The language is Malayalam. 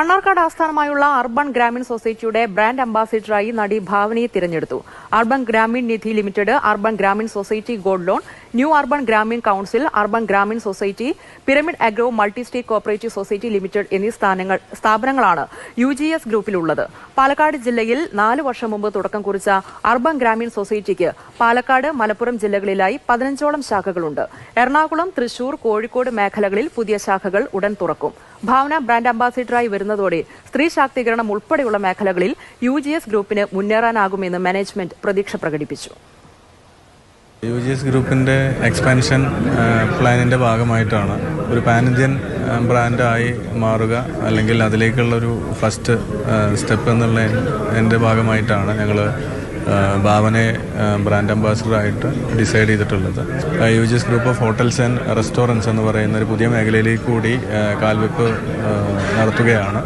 മണ്ണാർക്കാട് ആസ്ഥാനമായുള്ള അർബൻ ഗ്രാമീൺ സൊസൈറ്റിയുടെ ബ്രാൻഡ് അംബാസിഡറായി നടി ഭാവനയെ തിരഞ്ഞെടുത്തു. Urban Grameen Nidhi Limited, Urban Grameen Society Gold Loan, New Urban Grameen Council, Urban Grameen Society, Pyramid Agro Multi State Cooperative Society Limited എന്നീ സ്ഥാപനങ്ങളാണ് UGS ഗ്രൂപ്പിലുള്ളത്. പാലക്കാട് ജില്ലയിൽ 4 വർഷം മുമ്പ് തുടക്കം കുറിച്ച അർബൻ ഗ്രാമീൺ സൊസൈറ്റിക്ക് പാലക്കാട്, മലപ്പുറം ജില്ലകളിലായി 15ഓളം ശാഖകളുണ്ട്. എറണാകുളം, തൃശൂർ, കോഴിക്കോട് മേഖലകളിൽ പുതിയ ശാഖകൾ ഉടൻ തുറക്കും. ഭാവന ബ്രാൻഡ് അംബാസിഡറായി വരുന്നതോടെ സ്ത്രീ ശാക്തീകരണം ഉൾപ്പെടെയുള്ള മേഖലകളിൽ UGS ഗ്രൂപ്പിന് മുന്നേറാനാകുമെന്ന് മാനേജ്മെന്റ് പ്രതീക്ഷ പ്രകടിപ്പിച്ചു. UGS ഗ്രൂപ്പിന്റെ എക്സ്പാൻഷൻ പ്ലാനിന്റെ ഭാഗമായിട്ടാണ് ഒരു പാൻ ഇന്ത്യൻ ബ്രാൻഡായി മാറുക, അല്ലെങ്കിൽ അതിലേക്കുള്ളൊരു ഫസ്റ്റ് സ്റ്റെപ്പ് എന്നുള്ള എൻ്റെ ഭാഗമായിട്ടാണ് ഞങ്ങൾ ഭാവനയെ ബ്രാൻഡ് അംബാസിഡറായിട്ട് ഡിസൈഡ് ചെയ്തിട്ടുള്ളത്. UGS group of hotels and restaurants എന്ന് പറയുന്ന ഒരു പുതിയ മേഖലയിലേക്ക് കൂടി കാൽവെപ്പ് നടത്തുകയാണ്.